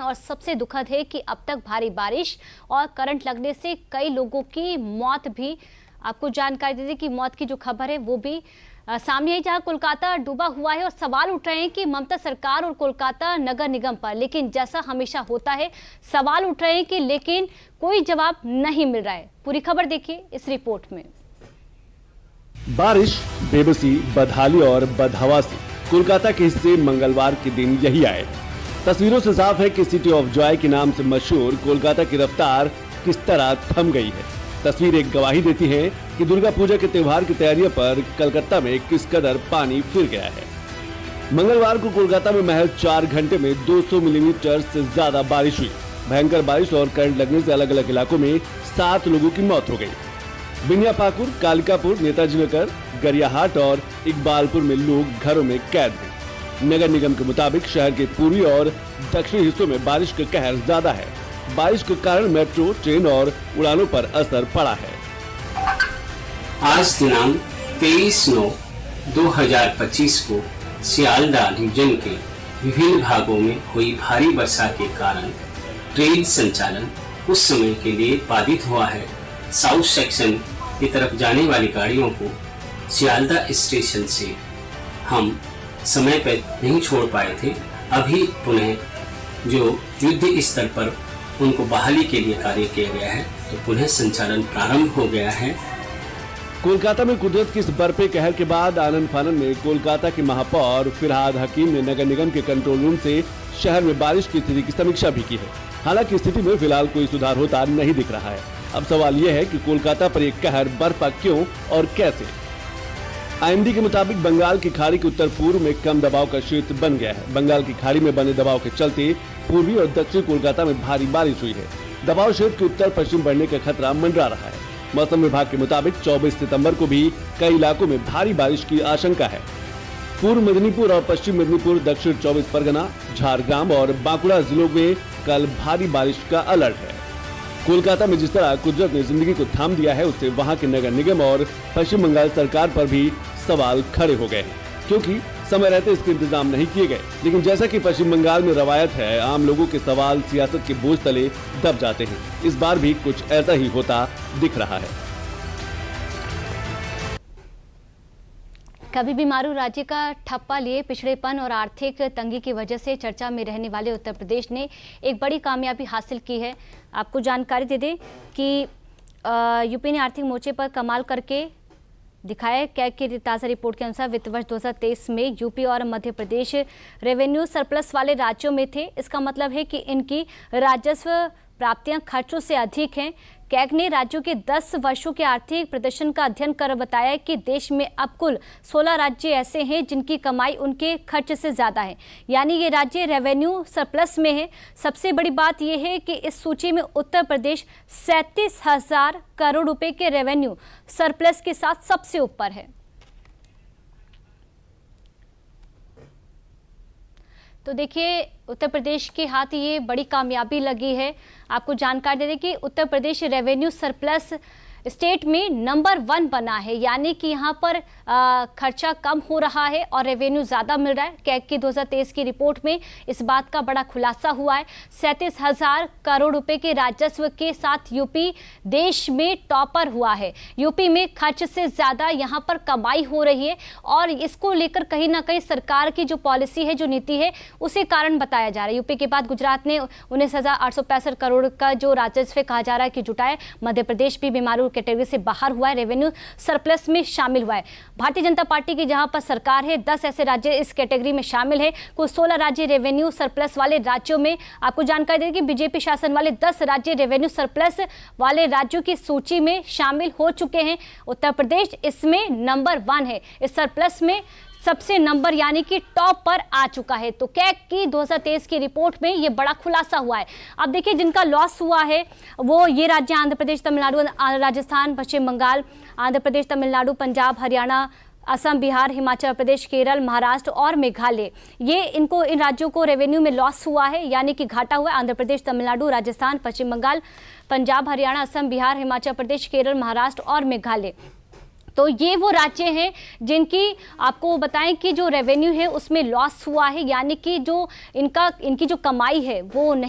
और सबसे दुखद है कि अब तक भारी बारिश और करंट लगने से कई लोगों की मौत भी, आपको जानकारी दे दें कि मौत की जो खबर है वो भी सामने आई, जहां कोलकाता डूबा हुआ है और सवाल उठ रहे हैं कि ममता सरकार और कोलकाता नगर निगम पर। लेकिन जैसा हमेशा होता है, सवाल उठ रहे हैं कि लेकिन कोई जवाब नहीं मिल रहा है। पूरी खबर देखिए इस रिपोर्ट में। बारिश, बेबसी, बदहाली और बदहवा से कोलकाता के हिस्से मंगलवार के दिन यही आए। तस्वीरों से साफ है कि सिटी ऑफ जॉय के नाम से मशहूर कोलकाता की रफ्तार किस तरह थम गई है। तस्वीर एक गवाही देती है कि दुर्गा पूजा के त्योहार की तैयारियों पर कलकत्ता में किस कदर पानी फिर गया है। मंगलवार को कोलकाता में महज 4 घंटे में 200 मिलीमीटर से ज्यादा बारिश हुई। भयंकर बारिश और करंट लगने से अलग अलग इलाकों में 7 लोगों की मौत हो गई। बिनिया पाकुर, कालिकापुर, नेताजी नगर, गरियाहाट और इकबालपुर में लोग घरों में कैद हैं। नगर निगम के मुताबिक शहर के पूर्वी और दक्षिणी हिस्सों में बारिश का कहर ज्यादा है। बारिश के कारण मेट्रो, ट्रेन और उड़ानों पर असर पड़ा है। आज दिनांक 23/9/2025 को सियालदा रीजन के विभिन्न भागों में हुई भारी वर्षा के कारण ट्रेन संचालन कुछ समय के लिए बाधित हुआ है। साउथ सेक्शन की तरफ जाने वाली गाड़ियों को सियालदा स्टेशन से हम समय पर नहीं छोड़ पाए थे। अभी पुनः जो युद्ध स्तर पर उनको बहाली के लिए कार्य किया गया है, तो पुनः संचालन प्रारंभ हो गया है। कोलकाता में कुदरत की इस बर्फे कहर के बाद आनन फानन में कोलकाता के महापौर फिरहाद हकीम ने नगर निगम के कंट्रोल रूम से शहर में बारिश की स्थिति की समीक्षा भी की है। हालांकि स्थिति में फिलहाल कोई सुधार होता नहीं दिख रहा है। अब सवाल यह है कि कोलकाता पर एक कहर बर्फा क्यों और कैसे। आईएमडी के मुताबिक बंगाल की खाड़ी के उत्तर पूर्व में कम दबाव का क्षेत्र बन गया है। बंगाल की खाड़ी में बने दबाव के चलते पूर्वी और दक्षिणी कोलकाता में भारी बारिश हुई है। दबाव क्षेत्र के उत्तर पश्चिम बढ़ने का खतरा मंडरा रहा है। मौसम विभाग के मुताबिक 24 सितंबर को भी कई इलाकों में भारी बारिश की आशंका है। पूर्व मेदिनीपुर और पश्चिम मेदिनीपुर, दक्षिण 24 परगना, झारग्राम और बांकुड़ा जिलों में कल भारी बारिश का अलर्ट है। कोलकाता में जिस तरह कुदरत ने जिंदगी को थाम दिया है, उससे वहां के नगर निगम और पश्चिम बंगाल सरकार पर भी सवाल खड़े हो गए हैं, क्योंकि समय रहते इसके इंतजाम नहीं किए गए। लेकिन जैसा कि पश्चिम बंगाल में रवायत है, आम लोगों के सवाल सियासत के बोझ तले दब जाते हैं। इस बार भी कुछ ऐसा ही होता दिख रहा है। कभी भी मारू राज्य का ठप्पा लिए पिछड़ेपन और आर्थिक तंगी की वजह से चर्चा में रहने वाले उत्तर प्रदेश ने एक बड़ी कामयाबी हासिल की है। आपको जानकारी दे दें कि यूपी ने आर्थिक मोर्चे पर कमाल करके दिखाया। कैग की ताज़ा रिपोर्ट के अनुसार वित्त वर्ष 2023 में यूपी और मध्य प्रदेश रेवेन्यू सरप्लस वाले राज्यों में थे। इसका मतलब है कि इनकी राजस्व प्राप्तियां खर्चों से अधिक हैं। कैग ने राज्यों के 10 वर्षों के आर्थिक प्रदर्शन का अध्ययन कर बताया कि देश में अब कुल 16 राज्य ऐसे हैं जिनकी कमाई उनके खर्च से ज़्यादा है, यानी ये राज्य रेवेन्यू सरप्लस में है। सबसे बड़ी बात यह है कि इस सूची में उत्तर प्रदेश 37,000 करोड़ रुपए के रेवेन्यू सरप्लस के साथ सबसे ऊपर है। तो देखिए, उत्तर प्रदेश के हाथ ये बड़ी कामयाबी लगी है। आपको जानकारी दे दें कि Uttar Pradesh revenue surplus state में नंबर 1 बना है, यानी कि यहाँ पर खर्चा कम हो रहा है और रेवेन्यू ज़्यादा मिल रहा है। कैग की 2023 की रिपोर्ट में इस बात का बड़ा खुलासा हुआ है। 37,000 करोड़ रुपए के राजस्व के साथ यूपी देश में टॉपर हुआ है। यूपी में खर्च से ज़्यादा यहाँ पर कमाई हो रही है और इसको लेकर कहीं ना कहीं सरकार की जो पॉलिसी है, जो नीति है, उसे कारण बताया जा रहा है। यूपी के बाद गुजरात ने 19,865 करोड़ का जो राजस्व कहा जा रहा है कि जुटाया। मध्य प्रदेश भी बीमारू कैटेगरी से बाहर हुआ है, रेवेन्यू सरप्लस में शामिल हुआ है। भारतीय जनता पार्टी की जहां पर सरकार है, 10 ऐसे राज्य इस कैटेगरी में शामिल है। कुल 16 राज्य रेवेन्यू सरप्लस वाले राज्यों में। आपको जानकारी दें कि बीजेपी शासन वाले 10 राज्य रेवेन्यू सरप्लस वाले राज्यों की सूची में शामिल हो चुके हैं। उत्तर प्रदेश इसमें नंबर 1 है, इस सरप्लस में सबसे नंबर यानी कि टॉप पर आ चुका है। तो कैग की 2023 की रिपोर्ट में ये बड़ा खुलासा हुआ है। अब देखिए, जिनका लॉस हुआ है वो ये राज्य आंध्र प्रदेश, तमिलनाडु, राजस्थान, पश्चिम बंगाल, आंध्र प्रदेश, तमिलनाडु, पंजाब, हरियाणा, असम, बिहार, हिमाचल प्रदेश, केरल, महाराष्ट्र और मेघालय। ये इन राज्यों को रेवेन्यू में लॉस हुआ है, यानी कि घाटा हुआ है। आंध्र प्रदेश, तमिलनाडु, राजस्थान, पश्चिम बंगाल, पंजाब, हरियाणा, असम, बिहार, हिमाचल प्रदेश, केरल, महाराष्ट्र और मेघालय। तो ये वो राज्य हैं जिनकी आपको बताएं कि जो रेवेन्यू है उसमें लॉस हुआ है, यानी कि जो इनकी जो कमाई है वो नहीं